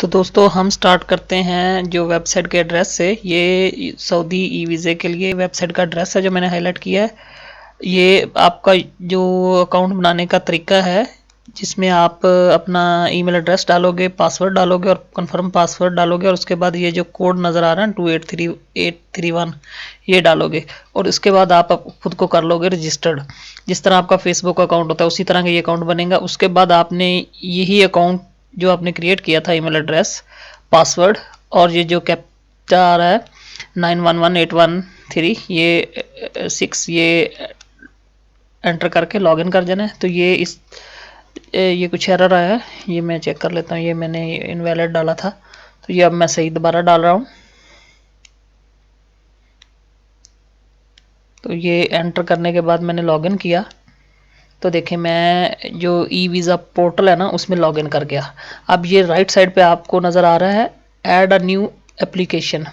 तो दोस्तों हम स्टार्ट करते हैं जो वेबसाइट के एड्रेस से। ये सऊदी ई वीज़े के लिए वेबसाइट का एड्रेस है जो मैंने हाईलाइट किया है। ये आपका जो अकाउंट बनाने का तरीका है, जिसमें आप अपना ईमेल एड्रेस डालोगे, पासवर्ड डालोगे और कंफर्म पासवर्ड डालोगे, और उसके बाद ये जो कोड नज़र आ रहा है 283831 ये डालोगे, और उसके बाद आप खुद को कर लोगे रजिस्टर्ड। जिस तरह आपका फेसबुक अकाउंट होता है उसी तरह का ये अकाउंट बनेगा। उसके बाद आपने यही अकाउंट जो आपने क्रिएट किया था, ईमेल एड्रेस, पासवर्ड और ये जो कैप्चा आ रहा है 911813 ये 6 ये एंटर करके लॉगिन कर देना है। तो ये कुछ एरर आया है, ये मैं चेक कर लेता हूँ। ये मैंने इनवैलिड डाला था, तो ये अब मैं सही दोबारा डाल रहा हूँ। तो ये एंटर करने के बाद मैंने लॉगिन किया, तो देखें मैं जो ई वीज़ा पोर्टल है ना उसमें लॉगिन कर गया। अब ये राइट साइड पे आपको नज़र आ रहा है ऐड अ न्यू एप्लीकेशन,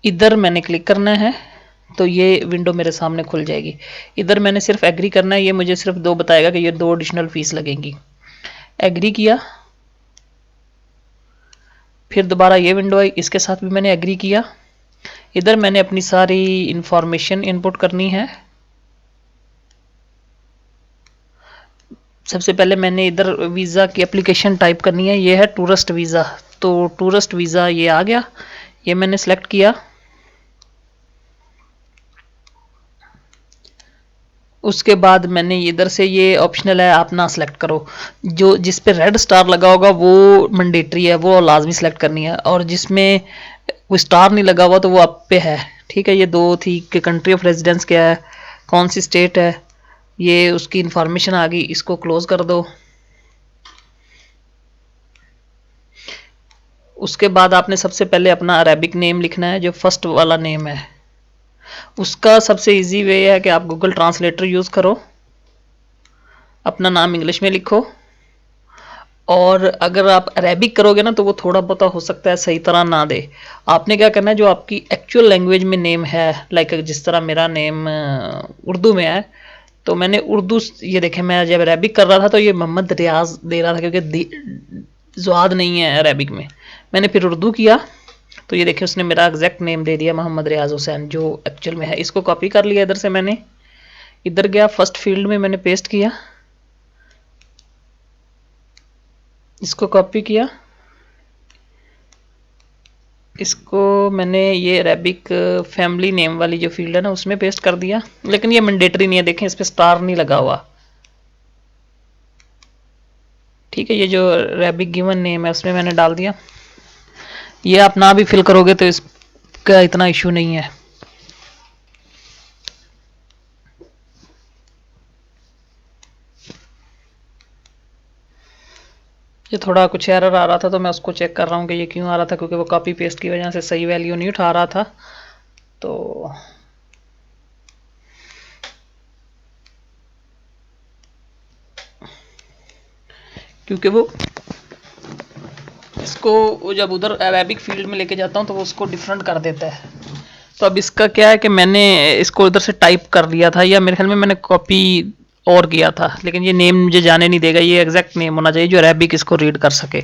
इधर मैंने क्लिक करना है तो ये विंडो मेरे सामने खुल जाएगी। इधर मैंने सिर्फ एग्री करना है, ये मुझे सिर्फ दो बताएगा कि ये 2 एडिशनल फीस लगेंगी। एग्री किया, फिर दोबारा ये विंडो आई, इसके साथ भी मैंने एग्री किया। इधर मैंने अपनी सारी इंफॉर्मेशन इनपुट करनी है। सबसे पहले मैंने इधर वीज़ा की एप्लीकेशन टाइप करनी है, ये है टूरिस्ट वीज़ा। तो टूरिस्ट वीज़ा ये आ गया, ये मैंने सेलेक्ट किया। उसके बाद मैंने इधर से ये ऑप्शनल है, आप ना सेलेक्ट करो। जो जिस पे रेड स्टार लगा होगा वो मैंडेटरी है, वो लाजमी सेलेक्ट करनी है, और जिसमें कोई स्टार नहीं लगा हुआ तो वो आप पे है। ठीक है, ये दो थी कि कंट्री ऑफ रेजिडेंस क्या है, कौन सी स्टेट है, ये उसकी इंफॉर्मेशन आ गई। इसको क्लोज कर दो। उसके बाद आपने सबसे पहले अपना अरेबिक नेम लिखना है, जो फर्स्ट वाला नेम है। उसका सबसे इजी वे है कि आप गूगल ट्रांसलेटर यूज़ करो, अपना नाम इंग्लिश में लिखो, और अगर आप अरेबिक करोगे ना तो वो थोड़ा बहुत हो सकता है सही तरह ना दे। आपने क्या करना है, जो आपकी एक्चुअल लैंग्वेज में नेम है, लाइक जिस तरह मेरा नेम उर्दू में है, तो मैंने उर्दू, ये देखें मैं जब अरेबिक कर रहा था तो ये मोहम्मद रियाज दे रहा था क्योंकि ज़्वाद नहीं है अरेबिक में। मैंने फिर उर्दू किया तो ये देखिए उसने मेरा एग्जैक्ट नेम दे दिया, मोहम्मद रियाज हुसैन, जो एक्चुअल में है। इसको कॉपी कर लिया इधर से, मैंने इधर गया फर्स्ट फील्ड में मैंने पेस्ट किया, इसको कॉपी किया, इसको मैंने ये अरेबिक फैमिली नेम वाली जो फील्ड है ना उसमें पेस्ट कर दिया। लेकिन ये मैंडेटरी नहीं है, देखें इस पर स्टार नहीं लगा हुआ। ठीक है, ये जो अरेबिक गिवन नेम है उसमें मैंने डाल दिया। ये आप ना भी फिल करोगे तो इसका इतना इशू नहीं है। ये थोड़ा कुछ एरर आ रहा था तो मैं उसको चेक कर रहा हूँ कि ये क्यों आ रहा था, क्योंकि वो कॉपी पेस्ट की वजह से सही वैल्यू नहीं उठा रहा था। तो क्योंकि वो इसको जब उधर अरेबिक फील्ड में लेके जाता हूँ तो वो उसको डिफरेंट कर देता है। तो अब इसका क्या है कि मैंने इसको उधर से टाइप कर लिया था, या मेरे ख्याल में मैंने कॉपी और किया था, लेकिन ये नेम मुझे जाने नहीं देगा। ये एग्जैक्ट नेम होना चाहिए जो अरेबिक इसको रीड कर सके।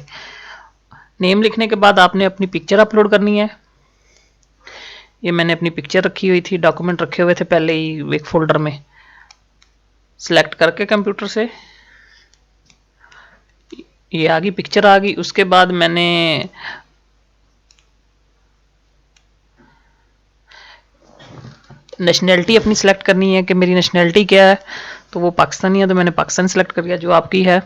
नेम लिखने के बाद आपने अपनी पिक्चर अपलोड करनी है। ये मैंने अपनी पिक्चर रखी हुई थी, डॉक्यूमेंट रखे हुए थे पहले ही एक फोल्डर में। सिलेक्ट करके कंप्यूटर से ये आ गई, पिक्चर आ गई। उसके बाद मैंने नेशनैलिटी अपनी सेलेक्ट करनी है कि मेरी नेशनैलिटी क्या है, तो वो पाकिस्तानी है, तो मैंने पाकिस्तान सेलेक्ट कर लिया जो आपकी है।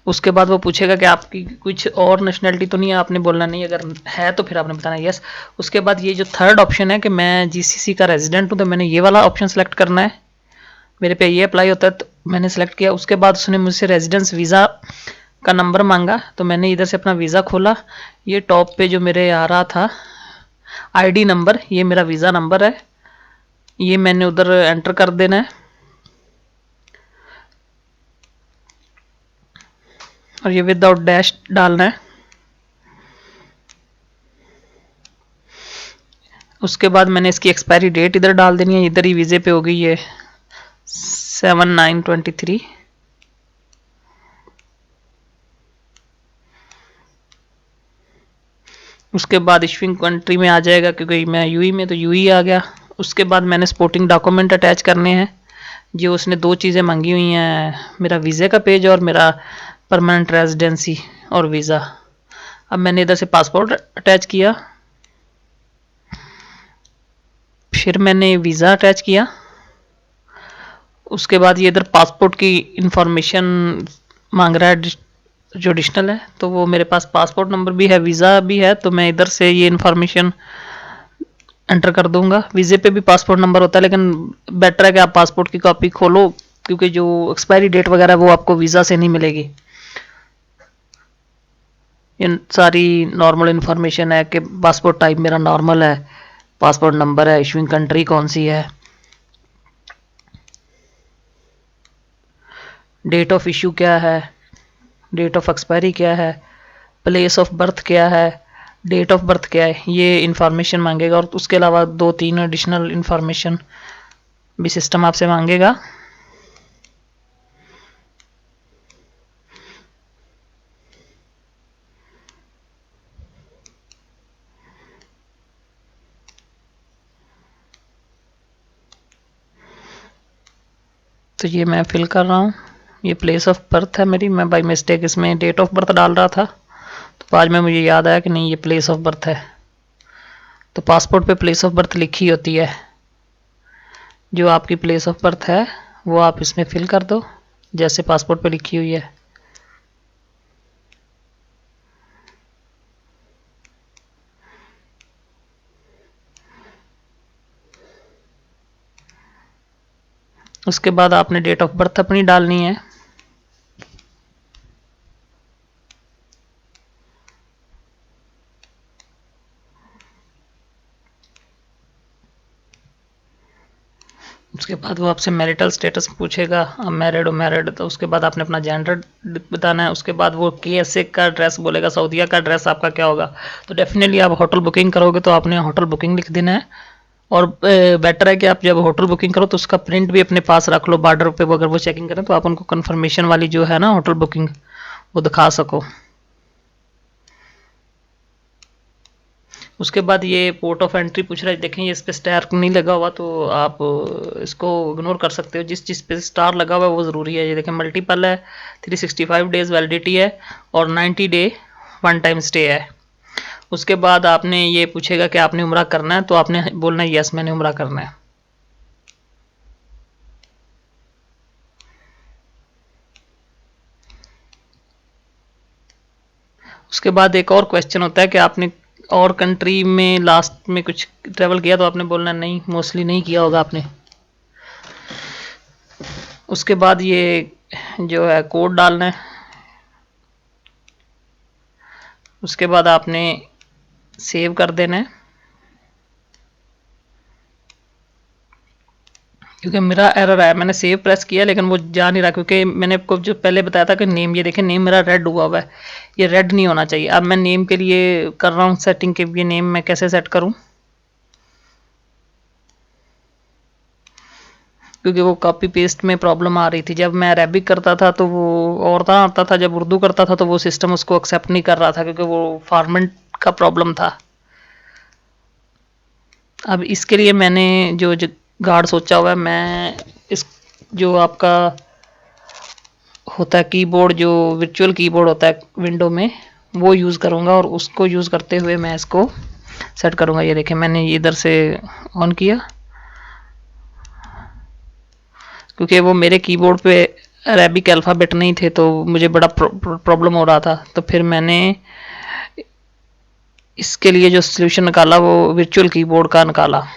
उसके बाद वो पूछेगा कि आपकी कुछ और नेशनैलिटी तो नहीं है, आपने बोलना नहीं, अगर है तो फिर आपने बताना यस। उसके बाद ये जो थर्ड ऑप्शन है कि मैं जीसीसी का रेजिडेंट हूँ, तो मैंने ये वाला ऑप्शन सेलेक्ट करना है। मेरे पे ये अप्लाई होता है तो मैंने सेलेक्ट किया। उसके बाद उसने मुझसे रेजिडेंस वीज़ा का नंबर मांगा, तो मैंने इधर से अपना वीज़ा खोला। ये टॉप पे जो मेरे आ रहा था आईडी नंबर, ये मेरा वीज़ा नंबर है, ये मैंने उधर एंटर कर देना है, और ये विदाउट डैश डालना है। उसके बाद मैंने इसकी एक्सपायरी डेट इधर डाल देनी है, इधर ही वीज़े पे हो गई है 7/9/23। उसके बाद इशूइंग कंट्री में आ जाएगा, क्योंकि मैं यूई में, तो यूई आ गया। उसके बाद मैंने सपोर्टिंग डॉक्यूमेंट अटैच करने हैं। जो उसने दो चीज़ें मांगी हुई हैं, मेरा वीज़े का पेज और मेरा परमानेंट रेजिडेंसी और वीज़ा। अब मैंने इधर से पासपोर्ट अटैच किया, फिर मैंने वीज़ा अटैच किया। उसके बाद ये इधर पासपोर्ट की इंफॉर्मेशन मांग रहा है जो एडिशनल है, तो वो मेरे पास पासपोर्ट नंबर भी है, वीज़ा भी है, तो मैं इधर से ये इन्फॉर्मेशन एंटर कर दूंगा। वीज़े पे भी पासपोर्ट नंबर होता है, लेकिन बेटर है कि आप पासपोर्ट की कॉपी खोलो, क्योंकि जो एक्सपायरी डेट वगैरह वो आपको वीज़ा से नहीं मिलेगी। इन सारी नॉर्मल इन्फॉर्मेशन है कि पासपोर्ट टाइप मेरा नॉर्मल है, पासपोर्ट नंबर है, इशूइंग कंट्री कौन सी है, डेट ऑफ इशू क्या है, डेट ऑफ एक्सपायरी क्या है, प्लेस ऑफ बर्थ क्या है, डेट ऑफ बर्थ क्या है, ये इन्फॉर्मेशन मांगेगा। और उसके अलावा दो तीन एडिशनल इन्फॉर्मेशन भी सिस्टम आपसे मांगेगा। तो ये मैं फिल कर रहा हूँ। ये प्लेस ऑफ बर्थ है मेरी, मैं बाई मिस्टेक इसमें डेट ऑफ बर्थ डाल रहा था, तो बाद में मुझे याद आया कि नहीं ये प्लेस ऑफ बर्थ है। तो पासपोर्ट पे प्लेस ऑफ बर्थ लिखी होती है, जो आपकी प्लेस ऑफ बर्थ है वो आप इसमें फिल कर दो जैसे पासपोर्ट पे लिखी हुई है। उसके बाद आपने डेट ऑफ बर्थ अपनी डालनी है। उसके बाद वो आपसे मैरिटल स्टेटस पूछेगा, आप मैरिड हो मैरिड, तो उसके बाद आपने अपना जेंडर बताना है। उसके बाद वो KSA का एड्रेस बोलेगा, सऊदीया का एड्रेस आपका क्या होगा। तो डेफिनेटली आप होटल बुकिंग करोगे तो आपने होटल बुकिंग लिख देना है। और बेटर है कि आप जब होटल बुकिंग करो तो उसका प्रिंट भी अपने पास रख लो, बॉर्डर पे अगर वो चेकिंग करें तो आप उनको कंफर्मेशन वाली जो है ना होटल बुकिंग वो दिखा सको। उसके बाद ये पोर्ट ऑफ एंट्री पूछ रहा है, देखें ये इस पे स्टार नहीं लगा हुआ तो आप इसको इग्नोर कर सकते हो। जिस चीज़ पे स्टार लगा हुआ है वो ज़रूरी है। ये देखें मल्टीपल है, 365 डेज वैलिडिटी है और 90 डे वन टाइम स्टे है। उसके बाद आपने ये पूछेगा कि आपने उम्रा करना है, तो आपने बोलना है यस मैंने उम्रा करना है। उसके बाद एक और क्वेश्चन होता है कि आपने और कंट्री में लास्ट में कुछ ट्रेवल किया, तो आपने बोलना नहीं, मोस्टली नहीं किया होगा आपने। उसके बाद ये जो है कोड डालना है। उसके बाद आपने सेव कर देना है, क्योंकि मेरा एरर आया, मैंने सेव प्रेस किया लेकिन वो जा नहीं रहा, क्योंकि मैंने आपको जो पहले बताया था कि नेम, ये देखें नेम मेरा रेड हुआ हुआ है, ये रेड नहीं होना चाहिए। अब मैं नेम के लिए कर रहा हूँ सेटिंग के, ये नेम मैं कैसे सेट करूँ, क्योंकि वो कॉपी पेस्ट में प्रॉब्लम आ रही थी। जब मैं अरेबिक करता था तो वो और तरह आता था, जब उर्दू करता था तो वो सिस्टम उसको एक्सेप्ट नहीं कर रहा था, क्योंकि वो फॉर्मेट का प्रॉब्लम था। अब इसके लिए मैंने जो गार्ड सोचा हुआ है, मैं इस जो आपका होता है कीबोर्ड, जो वर्चुअल कीबोर्ड होता है विंडो में, वो यूज़ करूँगा और उसको यूज़ करते हुए मैं इसको सेट करूँगा। ये देखें मैंने इधर से ऑन किया, क्योंकि वो मेरे कीबोर्ड पे अरेबिक अल्फ़ाबेट नहीं थे तो मुझे बड़ा प्रॉब्लम हो रहा था। तो फिर मैंने इसके लिए जो सलूशन निकाला वो वर्चुअल कीबोर्ड का निकाला।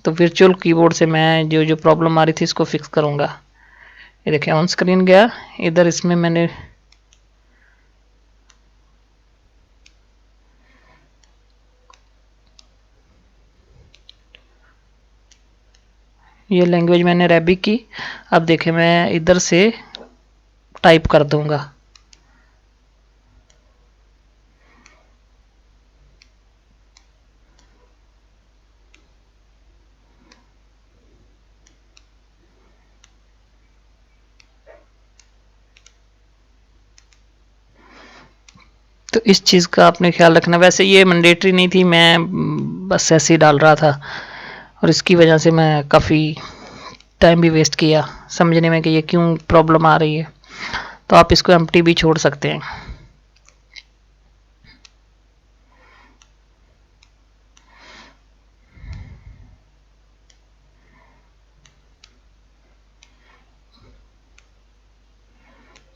तो वर्चुअल कीबोर्ड से मैं जो जो प्रॉब्लम आ रही थी इसको फिक्स करूँगा। ये देखें ऑन स्क्रीन गया, इधर इसमें मैंने ये लैंग्वेज मैंने अरेबिक की। अब देखें मैं इधर से टाइप कर दूंगा। तो इस चीज़ का आपने ख्याल रखना। वैसे ये मैंडेटरी नहीं थी, मैं बस ऐसे ही डाल रहा था और इसकी वजह से मैं काफ़ी टाइम भी वेस्ट किया समझने में कि ये क्यों प्रॉब्लम आ रही है। तो आप इसको एम्प्टी भी छोड़ सकते हैं।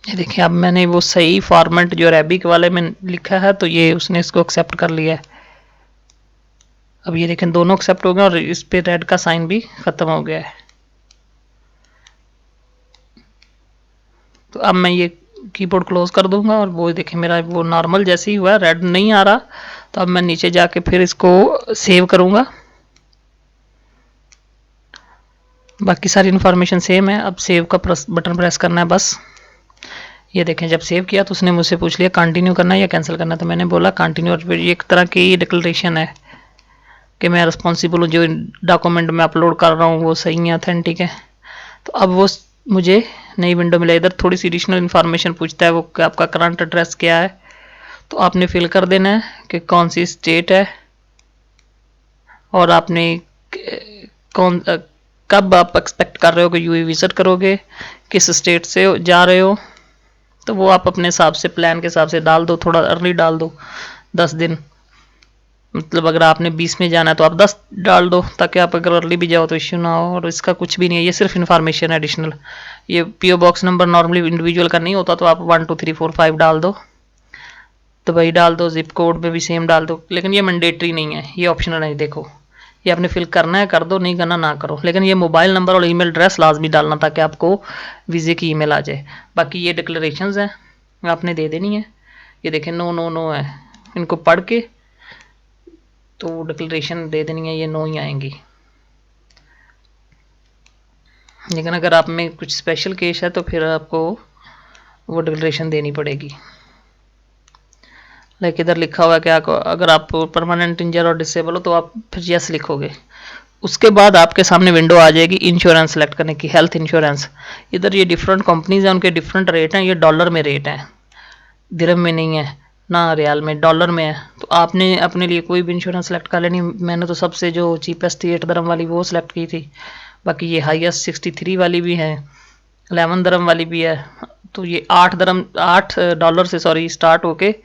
ये देखिए अब मैंने वो सही फॉर्मेट जो अरेबिक वाले में लिखा है तो ये उसने इसको एक्सेप्ट कर लिया है। अब ये देखें दोनों एक्सेप्ट हो गए और इस पे रेड का साइन भी ख़त्म हो गया है। तो अब मैं ये कीबोर्ड क्लोज कर दूंगा और वो देखें मेरा वो नॉर्मल जैसे ही हुआ, रेड नहीं आ रहा। तो अब मैं नीचे जाके फिर इसको सेव करूंगा। बाकी सारी इन्फॉर्मेशन सेम है। अब सेव का बटन प्रेस करना है बस। ये देखें जब सेव किया तो उसने मुझसे पूछ लिया कंटिन्यू करना है या कैंसिल करना है, तो मैंने बोला कंटिन्यू। और फिर ये एक तरह की डिक्लेरेशन है कि मैं रिस्पॉन्सिबल हूँ, जो डॉक्यूमेंट मैं अपलोड कर रहा हूँ वो सही है, ऑथेंटिक है। तो अब वो मुझे नई विंडो मिला। इधर थोड़ी सी एडिशनल इन्फॉर्मेशन पूछता है, वो कि आपका करंट एड्रेस क्या है। तो आपने फिल कर देना है कि कौन सी स्टेट है और आपने कौन कब आप एक्सपेक्ट कर रहे हो कि यूएई विजिट करोगे, किस स्टेट से जा रहे हो। तो वो आप अपने हिसाब से प्लान के हिसाब से डाल दो, थोड़ा अर्ली डाल दो 10 दिन। मतलब अगर आपने 20 में जाना है तो आप 10 डाल दो, ताकि आप अगर अर्ली भी जाओ तो इश्यू ना हो। और इसका कुछ भी नहीं है, ये सिर्फ इन्फॉर्मेशन है एडिशनल। ये PO box number normally individual का नहीं होता, तो आप 1 2 3 4 5 डाल दो, तो भाई डाल दो। जिप कोड में भी सेम डाल दो, लेकिन ये मैंडेटरी नहीं है, ये ऑप्शनल है। देखो ये आपने फिल करना है कर दो, नहीं करना ना करो। लेकिन ये मोबाइल नंबर और ईमेल एड्रेस लाजमी डालना ताकि आपको वीज़े की ईमेल आ जाए। बाकी ये डिक्लेरेशंस हैं आपने दे देनी है। ये देखें नो नो नो है, इनको पढ़ के तो डिक्लेरेशन दे देनी है, ये नो ही आएंगी। लेकिन अगर आप में कुछ स्पेशल केस है तो फिर आपको वो डिक्लेरेशन देनी पड़ेगी। लाइक इधर लिखा हुआ है कि अगर आप परमानेंट इंजर और डिसेबल हो तो आप फिर यस लिखोगे। उसके बाद आपके सामने विंडो आ जाएगी इंश्योरेंस सेलेक्ट करने की, हेल्थ इंश्योरेंस। इधर ये डिफरेंट कंपनीज हैं, उनके डिफरेंट रेट हैं। ये डॉलर में रेट हैं, दिरहम में नहीं है ना रियाल में, डॉलर में है। तो आपने अपने लिए कोई भी इंश्योरेंस सेलेक्ट कर लेनी। मैंने तो सबसे जो चीपेस्ट थी 8 दिरहम वाली वो सिलेक्ट की थी। बाकी ये हाईएस्ट 63 वाली भी है, 11 दिरहम वाली भी है। तो ये 8 डॉलर से सॉरी स्टार्ट होके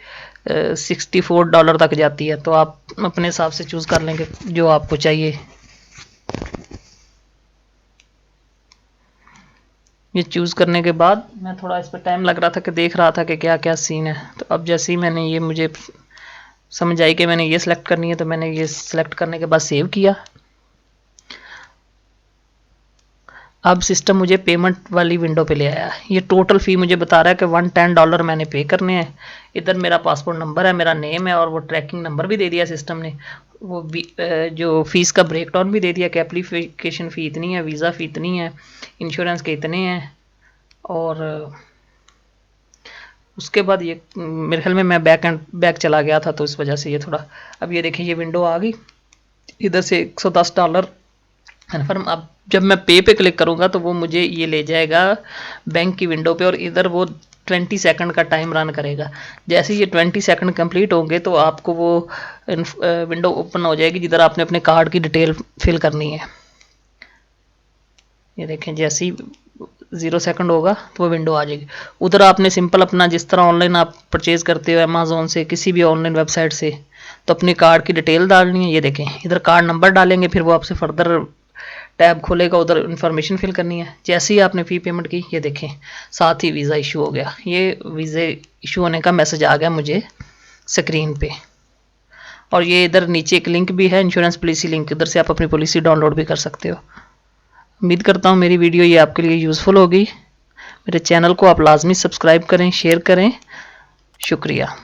64 डॉलर तक जाती है। तो आप अपने हिसाब से चूज़ कर लेंगे जो आपको चाहिए। ये चूज़ करने के बाद मैं थोड़ा इस पर टाइम लग रहा था कि देख रहा था कि क्या क्या सीन है। तो अब जैसे ही मैंने ये मुझे समझ आई कि मैंने ये सिलेक्ट करनी है, तो मैंने ये सिलेक्ट करने के बाद सेव किया। अब सिस्टम मुझे पेमेंट वाली विंडो पे ले आया। ये टोटल फ़ी मुझे बता रहा है कि $110 मैंने पे करने हैं। इधर मेरा पासपोर्ट नंबर है, मेरा नेम है और वो ट्रैकिंग नंबर भी दे दिया सिस्टम ने। वो भी जो फ़ीस का ब्रेक डाउन भी दे दिया कि एप्लीकेशन फ़ी इतनी है, वीज़ा फ़ी इतनी है, इंश्योरेंस के इतने हैं। और उसके बाद ये मेरे ख्याल में मैं बैक चला गया था तो इस वजह से ये थोड़ा। अब ये देखिए ये विंडो आ गई, इधर से $110 कन्फर्म। अब जब मैं पे क्लिक करूंगा तो वो मुझे ये ले जाएगा बैंक की विंडो पे और इधर वो 20 सेकंड का टाइम रन करेगा। जैसे ये 20 सेकंड कंप्लीट होंगे तो आपको वो विंडो ओपन हो जाएगी जिधर आपने अपने कार्ड की डिटेल फिल करनी है। ये देखें जैसे ही 0 सेकंड होगा तो वो विंडो आ जाएगी। उधर आपने सिंपल अपना जिस तरह ऑनलाइन आप परचेज़ करते हो अमेज़ोन से, किसी भी ऑनलाइन वेबसाइट से, तो अपनी कार्ड की डिटेल डालनी है। ये देखें इधर कार्ड नंबर डालेंगे, फिर वो आपसे फर्दर टैब खोलेगा, उधर इन्फॉर्मेशन फिल करनी है। जैसे ही आपने फ़ी पेमेंट की ये देखें साथ ही वीज़ा इशू हो गया। ये वीज़े इशू होने का मैसेज आ गया मुझे स्क्रीन पे। और ये इधर नीचे एक लिंक भी है, इंश्योरेंस पॉलिसी लिंक, इधर से आप अपनी पॉलिसी डाउनलोड भी कर सकते हो। उम्मीद करता हूँ मेरी वीडियो ये आपके लिए यूज़फुल होगी। मेरे चैनल को आप लाजमी सब्सक्राइब करें, शेयर करें। शुक्रिया।